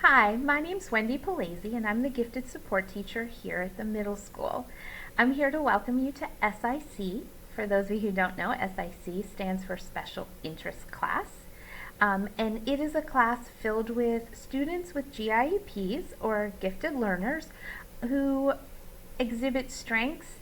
Hi, my name's Wendy Palazzi, and I'm the gifted support teacher here at the middle school. I'm here to welcome you to SIC. For those of you who don't know, SIC stands for Special Interest Class. And it is a class filled with students with GIEPs, or gifted learners, who exhibit strengths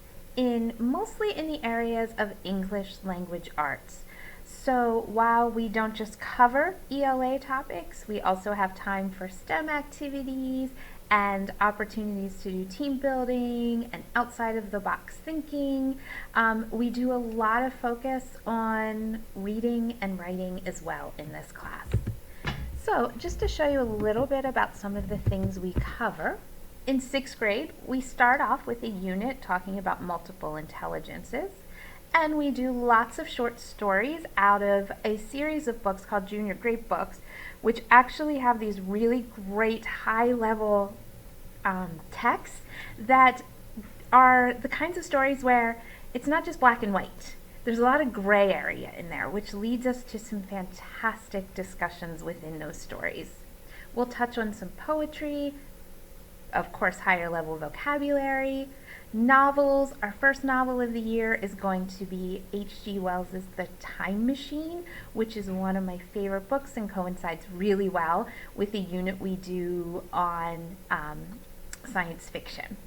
mostly in the areas of English language arts. So while we don't just cover ELA topics, we also have time for STEM activities and opportunities to do team building and outside of the box thinking. We do a lot of focus on reading and writing as well in this class. So just to show you a little bit about some of the things we cover, in 6th grade, we start off with a unit talking about multiple intelligences. And we do lots of short stories out of a series of books called Junior Grade Books, which actually have these really great high-level texts that are the kinds of stories where it's not just black and white. There's a lot of gray area in there, which leads us to some fantastic discussions within those stories. We'll touch on some poetry, of course, higher level vocabulary, novels. Our first novel of the year is going to be H.G. Wells' The Time Machine, which is one of my favorite books and coincides really well with the unit we do on science fiction.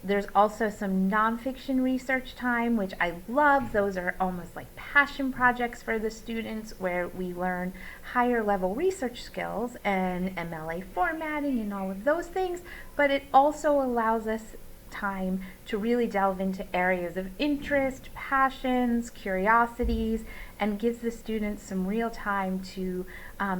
There's also some nonfiction research time, which I love. Those are almost like passion projects for the students where we learn higher level research skills and MLA formatting and all of those things, but it also allows us time to really delve into areas of interest, passions, curiosities, and gives the students some real time to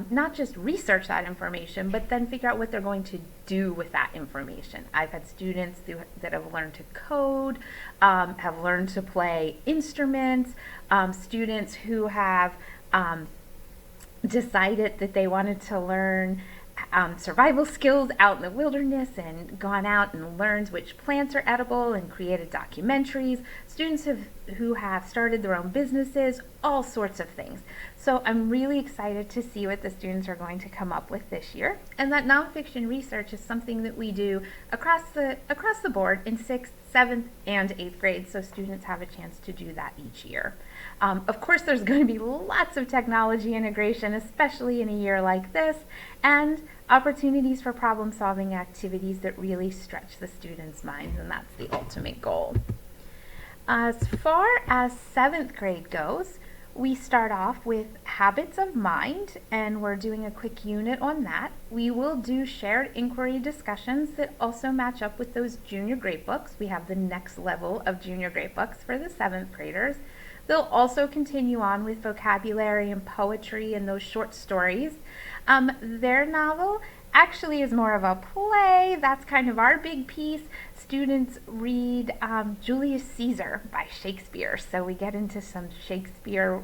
not just research that information, but then figure out what they're going to do with that information. I've had students that have learned to code, have learned to play instruments, students who have decided that they wanted to learn survival skills out in the wilderness and gone out and learned which plants are edible and created documentaries. Students who have started their own businesses, all sorts of things. So I'm really excited to see what the students are going to come up with this year. And that nonfiction research is something that we do across the board in 6th, 7th, and 8th grade, so students have a chance to do that each year. Of course, there's going to be lots of technology integration, especially in a year like this, and opportunities for problem-solving activities that really stretch the students' minds, and that's the ultimate goal. As far as 7th grade goes, we start off with habits of mind, and we're doing a quick unit on that. We will do shared inquiry discussions that also match up with those junior grade books. We have the next level of junior grade books for the 7th graders. They'll also continue on with vocabulary and poetry and those short stories. Their novel actually is more of a play. That's kind of our big piece. Students read Julius Caesar by Shakespeare. So we get into some Shakespearean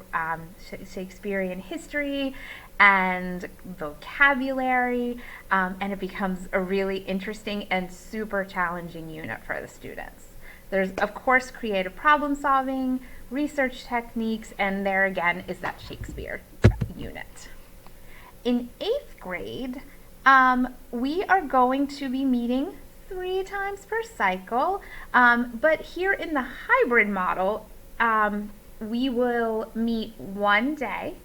history and vocabulary, and it becomes a really interesting and super challenging unit for the students. There's, of course, creative problem solving, research techniques, and there again is that Shakespeare unit. In 8th grade, we are going to be meeting 3 times per cycle, but here in the hybrid model, we will meet one day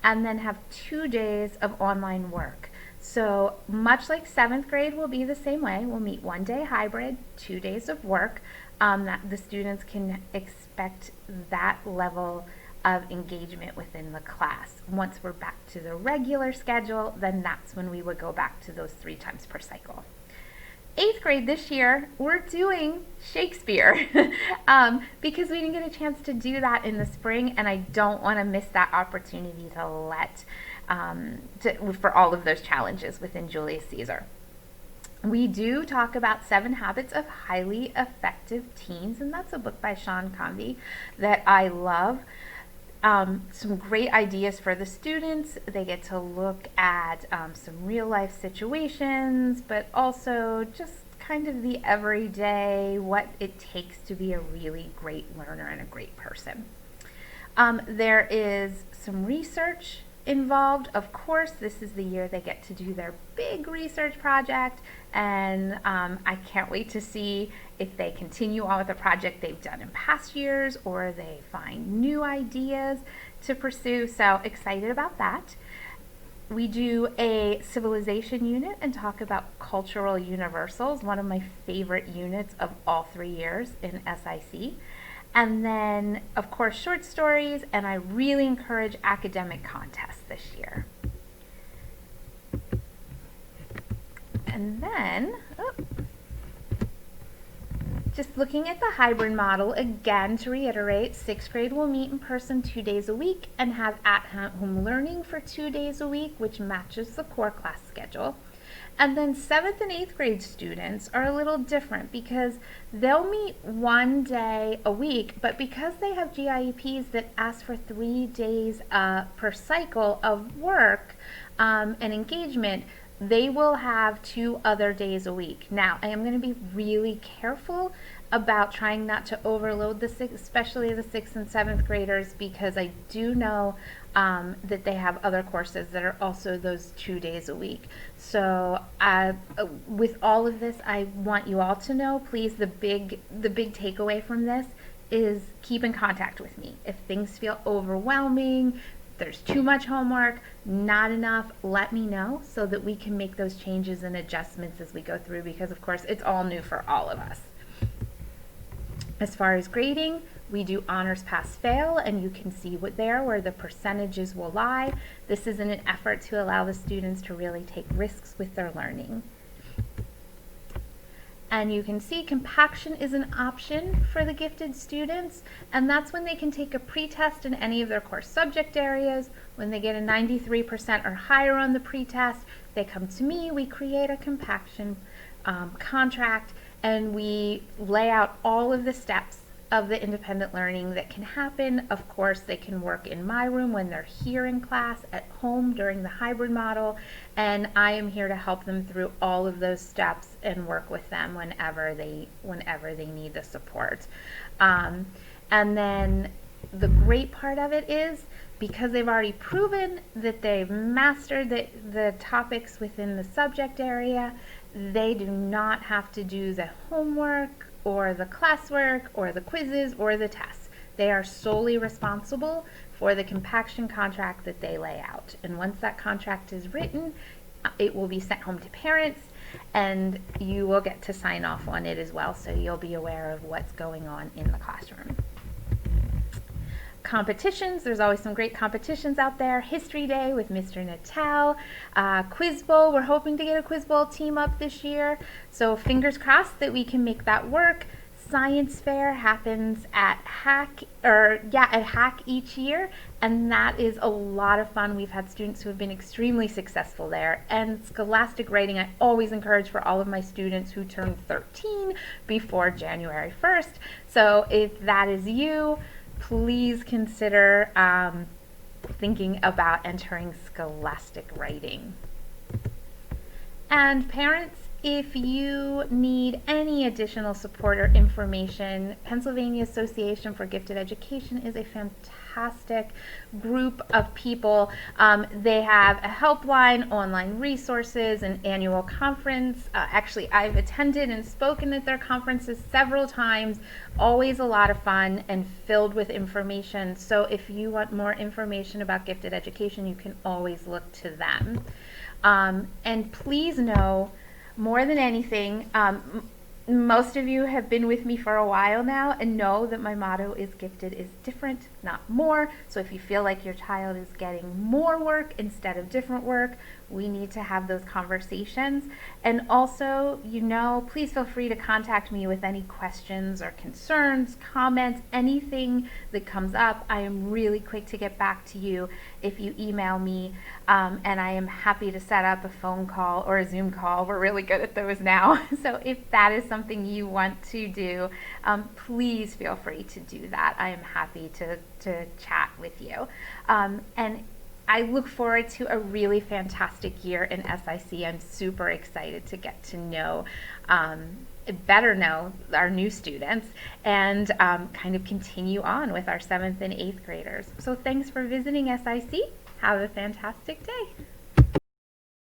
and then have 2 days of online work. So much like 7th grade will be the same way. We'll meet one day hybrid, 2 days of work, that the students can expect that level of engagement within the class. Once we're back to the regular schedule, then that's when we would go back to those 3 times per cycle. 8th grade this year, we're doing Shakespeare because we didn't get a chance to do that in the spring, and I don't want to miss that opportunity for all of those challenges within Julius Caesar. We do talk about 7 Habits of Highly Effective Teens, and that's a book by Sean Convey that I love. Some great ideas for the students. They get to look at some real life situations, but also just kind of the everyday, what it takes to be a really great learner and a great person. There is some research involved. Of course, this is the year they get to do their big research project, and I can't wait to see if they continue on with the project they've done in past years or they find new ideas to pursue. So excited about that. We do a civilization unit and talk about cultural universals, one of my favorite units of all 3 years in SIC. And then, of course, short stories, and I really encourage academic contests this year. And then, just looking at the hybrid model, again, to reiterate, 6th grade will meet in person 2 days a week and have at-home learning for 2 days a week, which matches the core class schedule. And then 7th and 8th grade students are a little different because they'll meet 1 day a week, but because they have GIEPs that ask for 3 days per cycle of work and engagement, they will have 2 other days a week. Now, I am going to be really careful about trying not to overload especially the 6th and 7th graders, because I do know that they have other courses that are also those 2 days a week. So with all of this, I want you all to know, please, the big takeaway from this is keep in contact with me. If things feel overwhelming, there's too much homework, not enough, let me know so that we can make those changes and adjustments as we go through, because of course it's all new for all of us. As far as grading, we do honors pass fail, and you can see where the percentages will lie. This is in an effort to allow the students to really take risks with their learning. And you can see compaction is an option for the gifted students, and that's when they can take a pretest in any of their core subject areas. When they get a 93% or higher on the pretest, they come to me, we create a compaction contract, and we lay out all of the steps of the independent learning that can happen. Of course, they can work in my room when they're here in class, at home during the hybrid model, and I am here to help them through all of those steps and work with them whenever they need the support. And then the great part of it is, because they've already proven that they've mastered the topics within the subject area, they do not have to do the homework or the classwork or the quizzes or the tests. They are solely responsible for the compaction contract that they lay out. And once that contract is written, it will be sent home to parents, and you will get to sign off on it as well, so you'll be aware of what's going on in the classroom. Competitions, there's always some great competitions out there. History Day with Mr. Natal, Quiz Bowl, we're hoping to get a Quiz Bowl team up this year, so fingers crossed that we can make that work. Science fair happens at HAC each year, and that is a lot of fun. We've had students who have been extremely successful there. And scholastic writing, I always encourage for all of my students who turn 13 before January 1st. So if that is you, please consider thinking about entering scholastic writing. And parents, if you need any additional support or information, Pennsylvania Association for Gifted Education is a fantastic group of people. They have a helpline, online resources, an annual conference. Actually, I've attended and spoken at their conferences several times. Always a lot of fun and filled with information. So if you want more information about gifted education, you can always look to them. And please know, more than anything, most of you have been with me for a while now and know that my motto is gifted is different, not more. So if you feel like your child is getting more work instead of different work, we need to have those conversations. And also, please feel free to contact me with any questions or concerns, comments, anything that comes up. I am really quick to get back to you if you email me, and I am happy to set up a phone call or a Zoom call. We're really good at those now. So if that is something you want to do, please feel free to do that. I am happy to chat with you. And I look forward to a really fantastic year in SIC. I'm super excited to get to know, better know our new students and kind of continue on with our 7th and 8th graders. So thanks for visiting SIC. Have a fantastic day.